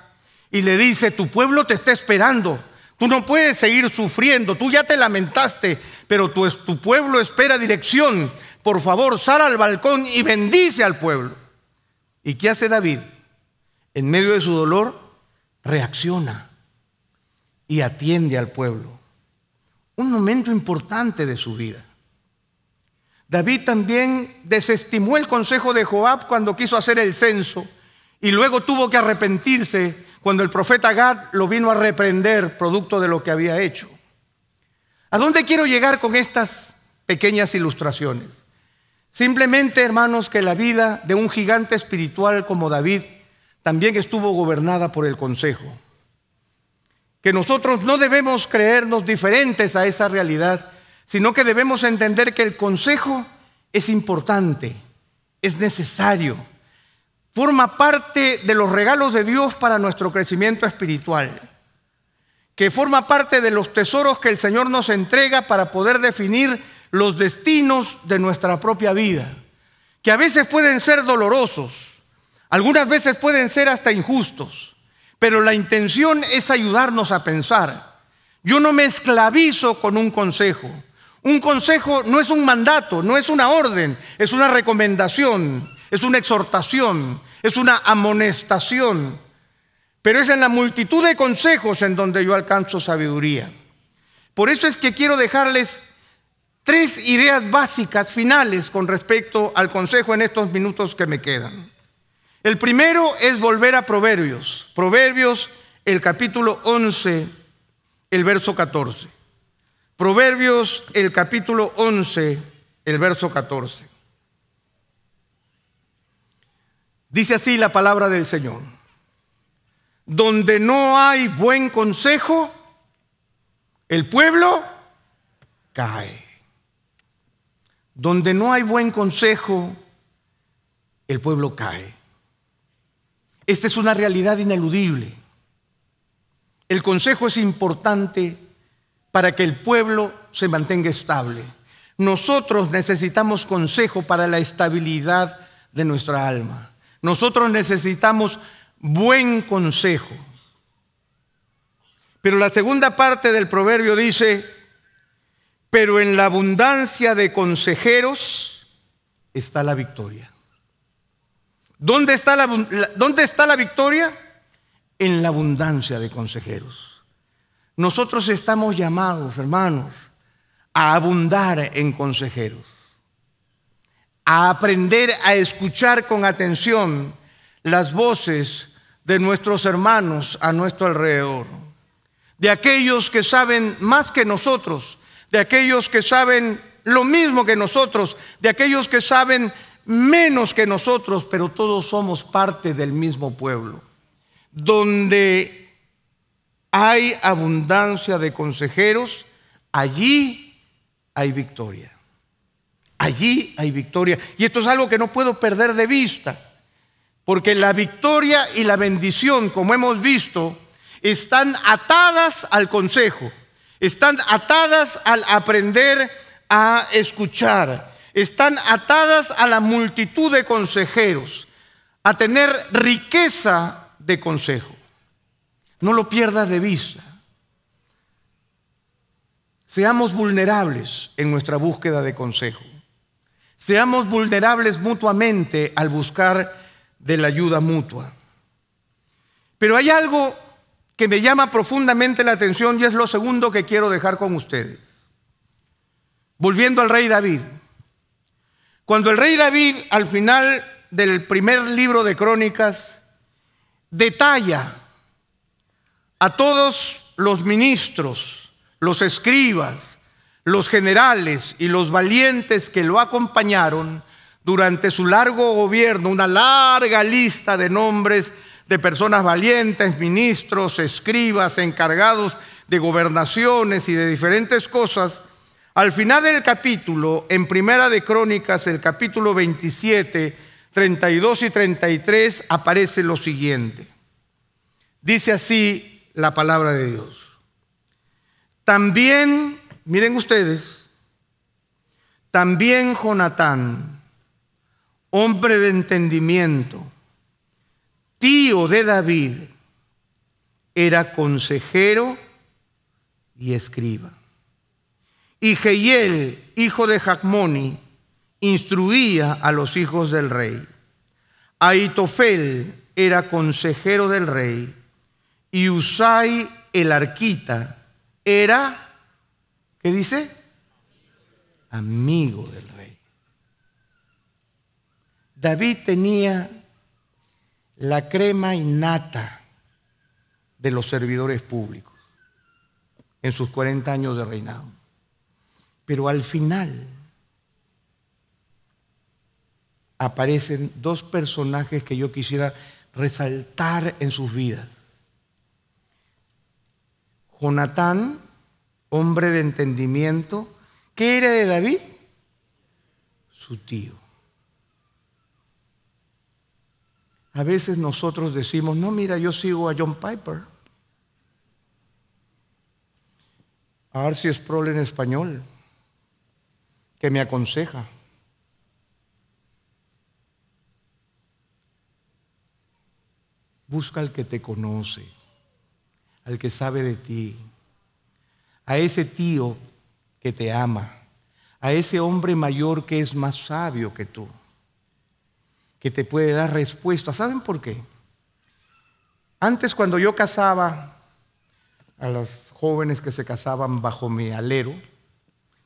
y le dice: tu pueblo te está esperando. Tú no puedes seguir sufriendo. Tú ya te lamentaste, pero tu pueblo espera dirección. Por favor, sal al balcón y bendice al pueblo. ¿Y qué hace David? En medio de su dolor, reacciona y atiende al pueblo. Un momento importante de su vida. David también desestimó el consejo de Joab cuando quiso hacer el censo y luego tuvo que arrepentirse cuando el profeta Gad lo vino a reprender producto de lo que había hecho. ¿A dónde quiero llegar con estas pequeñas ilustraciones? Simplemente, hermanos, que la vida de un gigante espiritual como David también estuvo gobernada por el consejo. Que nosotros no debemos creernos diferentes a esa realidad, sino que debemos entender que el consejo es importante, es necesario, forma parte de los regalos de Dios para nuestro crecimiento espiritual, que forma parte de los tesoros que el Señor nos entrega para poder definir los destinos de nuestra propia vida, que a veces pueden ser dolorosos, algunas veces pueden ser hasta injustos, pero la intención es ayudarnos a pensar. Yo no me esclavizo con un consejo. Un consejo no es un mandato, no es una orden, es una recomendación, es una exhortación, es una amonestación. Pero es en la multitud de consejos en donde yo alcanzo sabiduría. Por eso es que quiero dejarles 3 ideas básicas finales con respecto al consejo en estos minutos que me quedan. El primero es volver a Proverbios. Proverbios, el capítulo 11, el verso 14. Proverbios, el capítulo 11, el verso 14. Dice así la palabra del Señor: donde no hay buen consejo, el pueblo cae. Donde no hay buen consejo, el pueblo cae. Esta es una realidad ineludible. El consejo es importante para que el pueblo se mantenga estable. Nosotros necesitamos consejo para la estabilidad de nuestra alma. Nosotros necesitamos buen consejo. Pero la segunda parte del proverbio dice: pero en la abundancia de consejeros está la victoria. ¿Dónde está la victoria? En la abundancia de consejeros. Nosotros estamos llamados, hermanos, a abundar en consejeros, a aprender a escuchar con atención las voces de nuestros hermanos a nuestro alrededor, de aquellos que saben más que nosotros, de aquellos que saben lo mismo que nosotros, de aquellos que saben menos que nosotros, pero todos somos parte del mismo pueblo. Donde hay abundancia de consejeros, allí hay victoria. Allí hay victoria. Y esto es algo que no puedo perder de vista, porque la victoria y la bendición, como hemos visto, están atadas al consejo, están atadas al aprender a escuchar, están atadas a la multitud de consejeros, a tener riqueza de consejo. No lo pierdas de vista. Seamos vulnerables en nuestra búsqueda de consejo. Seamos vulnerables mutuamente al buscar de la ayuda mutua. Pero hay algo que me llama profundamente la atención y es lo segundo que quiero dejar con ustedes. Volviendo al rey David. Cuando el rey David al final del primer libro de Crónicas detalla a todos los ministros, los escribas, los generales y los valientes que lo acompañaron durante su largo gobierno, una larga lista de nombres de personas valientes, ministros, escribas, encargados de gobernaciones y de diferentes cosas. Al final del capítulo, en Primera de Crónicas, el capítulo 27, 32 y 33, aparece lo siguiente. Dice así la palabra de Dios. También, miren ustedes, también Jonatán, hombre de entendimiento, tío de David, era consejero y escriba. Y Jehiel, hijo de Jacmoni, instruía a los hijos del rey. Ahitofel era consejero del rey. Y Usai el arquita era, ¿qué dice? Amigo del rey. David tenía la crema innata de los servidores públicos en sus 40 años de reinado. Pero al final aparecen dos personajes que yo quisiera resaltar en sus vidas. Jonatán, hombre de entendimiento, ¿qué era de David? Su tío. A veces nosotros decimos, no, mira, yo sigo a John Piper, a R.C. Sproul en español, que me aconseja. Busca al que te conoce, al que sabe de ti, a ese tío que te ama, a ese hombre mayor que es más sabio que tú, que te puede dar respuesta. ¿Saben por qué? Antes, cuando yo casaba a las jóvenes que se casaban bajo mi alero,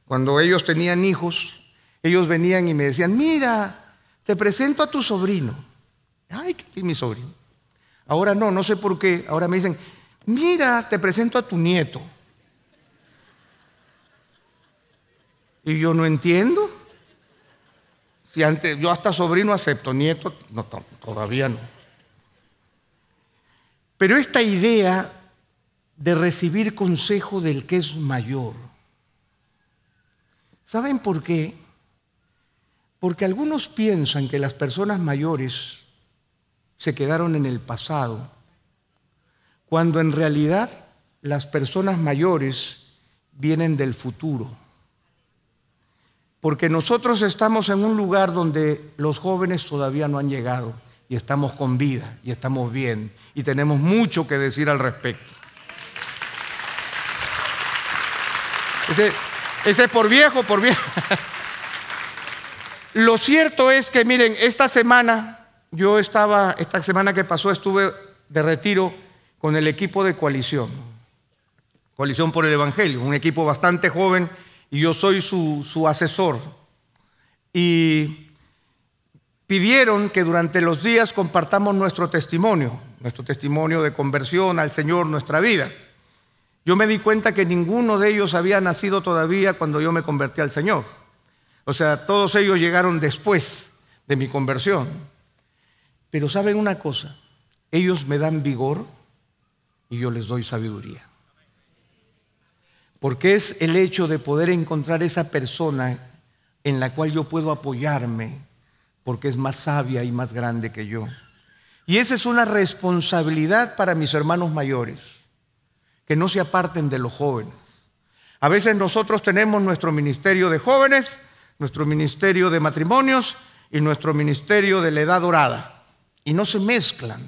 cuando ellos tenían hijos, ellos venían y me decían, mira, te presento a tu sobrino. Ay, ¿qué es mi sobrino? Ahora no sé por qué, ahora me dicen, mira, te presento a tu nieto. Y yo no entiendo. Si antes, yo hasta sobrino acepto, nieto, no, todavía no. Pero esta idea de recibir consejo del que es mayor, ¿saben por qué? Porque algunos piensan que las personas mayores se quedaron en el pasado, cuando en realidad las personas mayores vienen del futuro. Porque nosotros estamos en un lugar donde los jóvenes todavía no han llegado y estamos con vida y estamos bien y tenemos mucho que decir al respecto. Ese por viejo. Lo cierto es que, miren, esta semana que pasó estuve de retiro con el equipo de Coalición por el Evangelio, un equipo bastante joven, y yo soy su asesor. Y pidieron que durante los días compartamos nuestro testimonio de conversión al Señor, nuestra vida. Yo me di cuenta que ninguno de ellos había nacido todavía cuando yo me convertí al Señor. O sea, todos ellos llegaron después de mi conversión. Pero ¿saben una cosa? Ellos me dan vigor y yo les doy sabiduría. Porque es el hecho de poder encontrar esa persona en la cual yo puedo apoyarme, porque es más sabia y más grande que yo. Y esa es una responsabilidad para mis hermanos mayores, que no se aparten de los jóvenes. A veces nosotros tenemos nuestro ministerio de jóvenes, nuestro ministerio de matrimonios y nuestro ministerio de la edad dorada, y no se mezclan.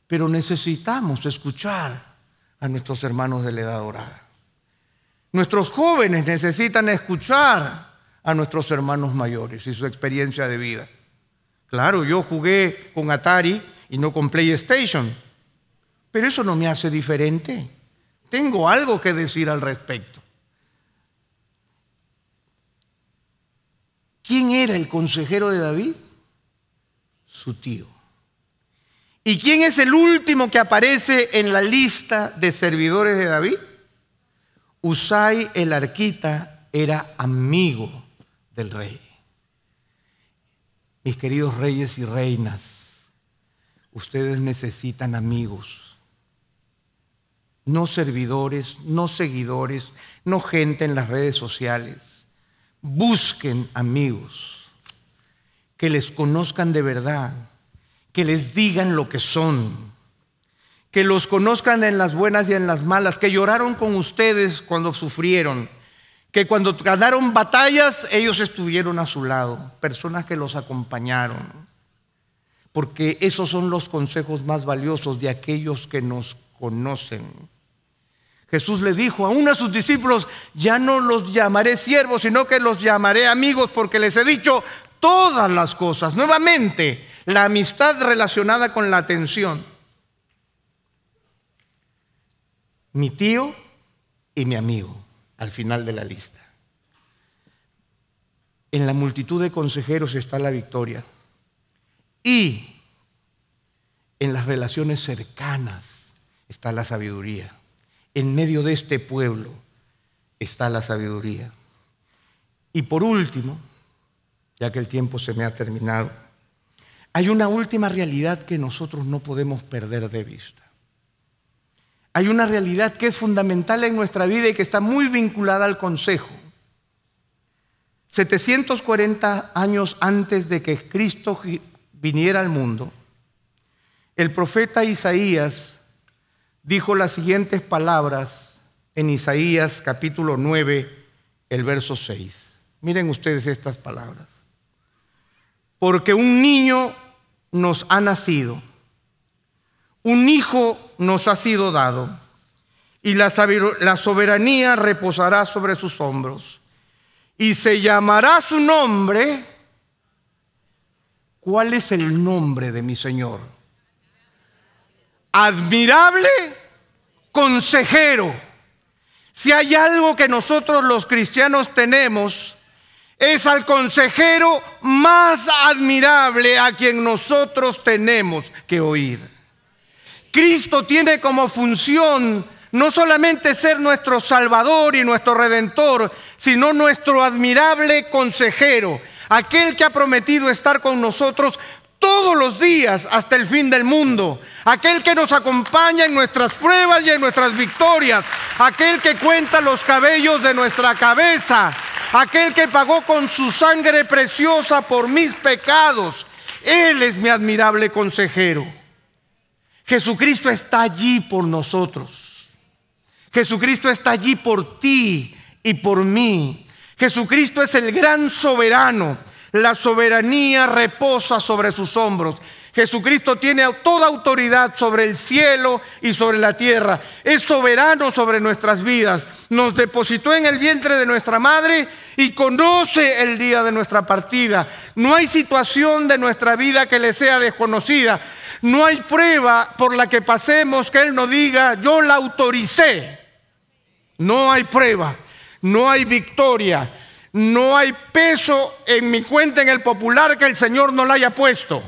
Pero necesitamos escuchar a nuestros hermanos de la edad dorada. Nuestros jóvenes necesitan escuchar a nuestros hermanos mayores y su experiencia de vida. Claro, yo jugué con Atari y no con PlayStation, pero eso no me hace diferente. Tengo algo que decir al respecto. ¿Quién era el consejero de David? su tío. ¿Y quién es el último que aparece en la lista de servidores de David? Usai el arquita era amigo del rey. Mis queridos reyes y reinas, ustedes necesitan amigos. No servidores, no seguidores, no gente en las redes sociales. Busquen amigos que les conozcan de verdad, que les digan lo que son, que los conozcan en las buenas y en las malas, que lloraron con ustedes cuando sufrieron, que cuando ganaron batallas ellos estuvieron a su lado, personas que los acompañaron, porque esos son los consejos más valiosos de aquellos que nos conocen. Jesús le dijo a uno de sus discípulos: ya no los llamaré siervos, sino que los llamaré amigos, porque les he dicho todas las cosas. Nuevamente, la amistad relacionada con la atención. Mi tío y mi amigo, al final de la lista. En la multitud de consejeros está la victoria. Y en las relaciones cercanas está la sabiduría. En medio de este pueblo está la sabiduría. Y por último, ya que el tiempo se me ha terminado, hay una última realidad que nosotros no podemos perder de vista. Hay una realidad que es fundamental en nuestra vida y que está muy vinculada al consejo. 740 años antes de que Cristo viniera al mundo, el profeta Isaías dijo las siguientes palabras en Isaías capítulo 9, el verso 6. Miren ustedes estas palabras. Porque un niño nos ha nacido, un hijo nos ha sido dado, y la soberanía reposará sobre sus hombros, y se llamará su nombre. ¿Cuál es el nombre de mi Señor? Admirable consejero. Si hay algo que nosotros los cristianos tenemos, es al consejero más admirable a quien nosotros tenemos que oír. Cristo tiene como función no solamente ser nuestro Salvador y nuestro Redentor, sino nuestro admirable consejero, aquel que ha prometido estar con nosotros todos los días hasta el fin del mundo, aquel que nos acompaña en nuestras pruebas y en nuestras victorias, aquel que cuenta los cabellos de nuestra cabeza, aquel que pagó con su sangre preciosa por mis pecados. Él es mi admirable consejero. Jesucristo está allí por nosotros. Jesucristo está allí por ti y por mí. Jesucristo es el gran soberano. La soberanía reposa sobre sus hombros. Jesucristo tiene toda autoridad sobre el cielo y sobre la tierra. Es soberano sobre nuestras vidas. Nos depositó en el vientre de nuestra madre y conoce el día de nuestra partida. No hay situación de nuestra vida que le sea desconocida. No hay prueba por la que pasemos que Él no diga: yo la autoricé. No hay prueba, no hay victoria, no hay peso en mi cuenta en el popular que el Señor no la haya puesto.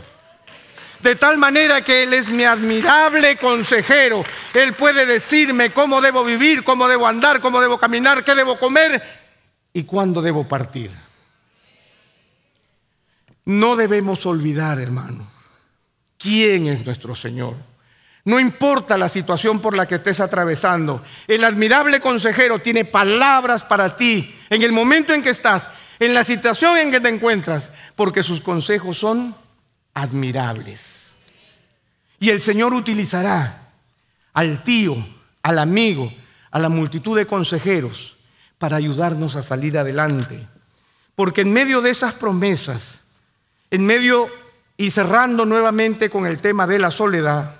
De tal manera que Él es mi admirable consejero. Él puede decirme cómo debo vivir, cómo debo andar, cómo debo caminar, qué debo comer y cuándo debo partir. No debemos olvidar, hermanos, quién es nuestro Señor. No importa la situación por la que estés atravesando, el admirable consejero tiene palabras para ti en el momento en que estás, en la situación en que te encuentras, porque sus consejos son admirables. Y el Señor utilizará al tío, al amigo, a la multitud de consejeros para ayudarnos a salir adelante. Porque en medio de esas promesas, en medio y cerrando nuevamente con el tema de la soledad,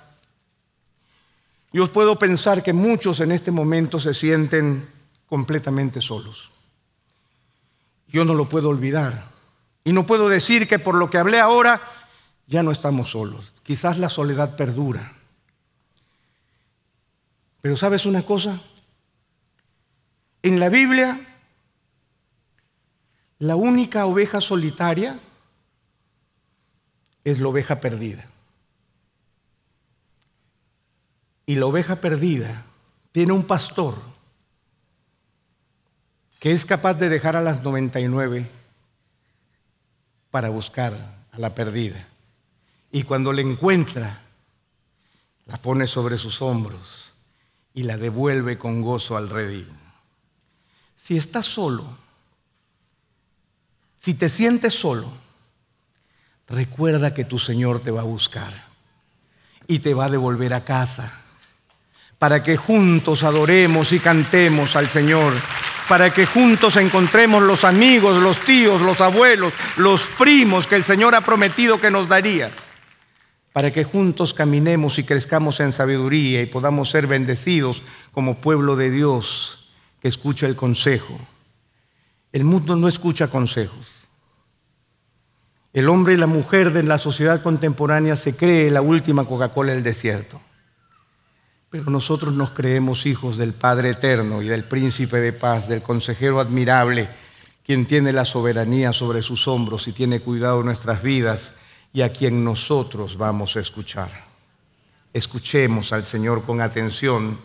yo puedo pensar que muchos en este momento se sienten completamente solos. Yo no lo puedo olvidar. Y no puedo decir que por lo que hablé ahora ya no estamos solos. Quizás la soledad perdura. Pero ¿sabes una cosa? En la Biblia, la única oveja solitaria es la oveja perdida. Y la oveja perdida tiene un pastor que es capaz de dejar a las 99 para buscar a la perdida. Y cuando la encuentra, la pone sobre sus hombros y la devuelve con gozo al redil. Si estás solo, si te sientes solo, recuerda que tu Señor te va a buscar y te va a devolver a casa para que juntos adoremos y cantemos al Señor, para que juntos encontremos los amigos, los tíos, los abuelos, los primos que el Señor ha prometido que nos daría, para que juntos caminemos y crezcamos en sabiduría y podamos ser bendecidos como pueblo de Dios que escucha el consejo. El mundo no escucha consejos. El hombre y la mujer de la sociedad contemporánea se cree la última Coca-Cola del desierto. Pero nosotros nos creemos hijos del Padre eterno y del Príncipe de paz, del consejero admirable, quien tiene la soberanía sobre sus hombros y tiene cuidado de nuestras vidas y a quien nosotros vamos a escuchar. Escuchemos al Señor con atención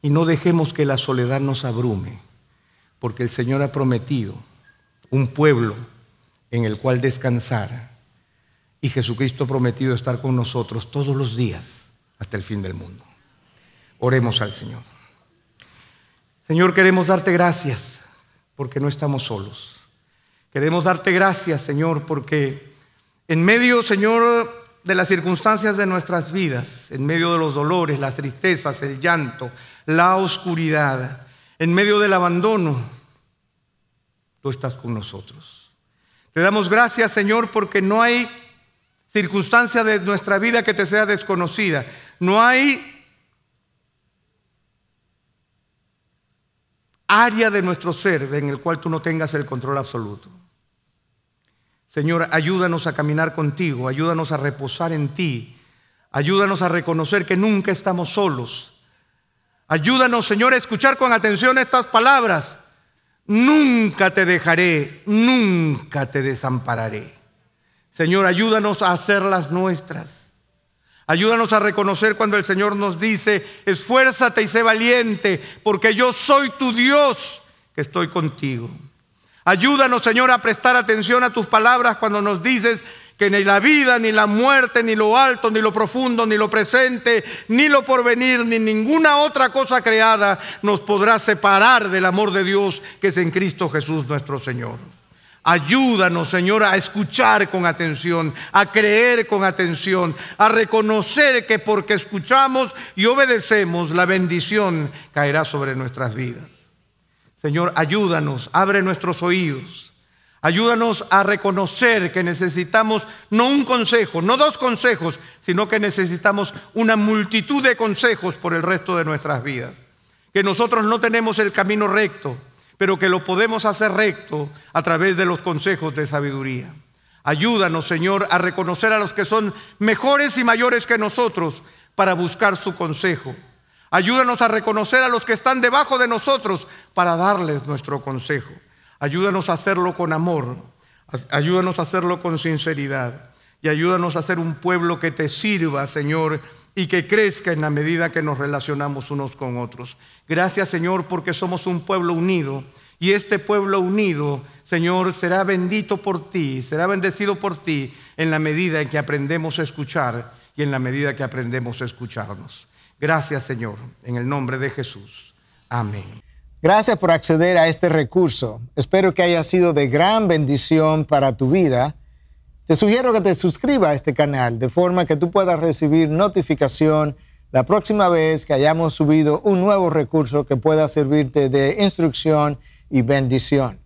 y no dejemos que la soledad nos abrume, porque el Señor ha prometido un pueblo en el cual descansar y Jesucristo ha prometido estar con nosotros todos los días hasta el fin del mundo. Oremos al Señor. Señor, queremos darte gracias porque no estamos solos. Queremos darte gracias, Señor, porque en medio, Señor, de las circunstancias de nuestras vidas, en medio de los dolores, las tristezas, el llanto, la oscuridad, en medio del abandono, tú estás con nosotros. Te damos gracias, Señor, porque no hay circunstancia de nuestra vida que te sea desconocida. No hay área de nuestro ser en el cual tú no tengas el control absoluto. Señor, ayúdanos a caminar contigo, ayúdanos a reposar en ti, ayúdanos a reconocer que nunca estamos solos. Ayúdanos, Señor, a escuchar con atención estas palabras. Nunca te dejaré, nunca te desampararé. Señor, ayúdanos a hacerlas nuestras. Ayúdanos a reconocer cuando el Señor nos dice: esfuérzate y sé valiente, porque yo soy tu Dios que estoy contigo. Ayúdanos, Señor, a prestar atención a tus palabras cuando nos dices que ni la vida, ni la muerte, ni lo alto, ni lo profundo, ni lo presente, ni lo porvenir, ni ninguna otra cosa creada nos podrá separar del amor de Dios que es en Cristo Jesús nuestro Señor. Ayúdanos, Señor, a escuchar con atención, a creer con atención, a reconocer que porque escuchamos y obedecemos, la bendición caerá sobre nuestras vidas. Señor, ayúdanos, abre nuestros oídos. Ayúdanos a reconocer que necesitamos no un consejo, no dos consejos, sino que necesitamos una multitud de consejos por el resto de nuestras vidas. Que nosotros no tenemos el camino recto, pero que lo podemos hacer recto a través de los consejos de sabiduría. Ayúdanos, Señor, a reconocer a los que son mejores y mayores que nosotros para buscar su consejo. Ayúdanos a reconocer a los que están debajo de nosotros para darles nuestro consejo. Ayúdanos a hacerlo con amor, ayúdanos a hacerlo con sinceridad y ayúdanos a ser un pueblo que te sirva, Señor, y que crezca en la medida que nos relacionamos unos con otros. Gracias, Señor, porque somos un pueblo unido y este pueblo unido, Señor, será bendito por ti, será bendecido por ti en la medida en que aprendemos a escuchar y en la medida que aprendemos a escucharnos. Gracias, Señor, en el nombre de Jesús. Amén. Gracias por acceder a este recurso. Espero que haya sido de gran bendición para tu vida. Te sugiero que te suscribas a este canal de forma que tú puedas recibir notificación la próxima vez que hayamos subido un nuevo recurso que pueda servirte de instrucción y bendición.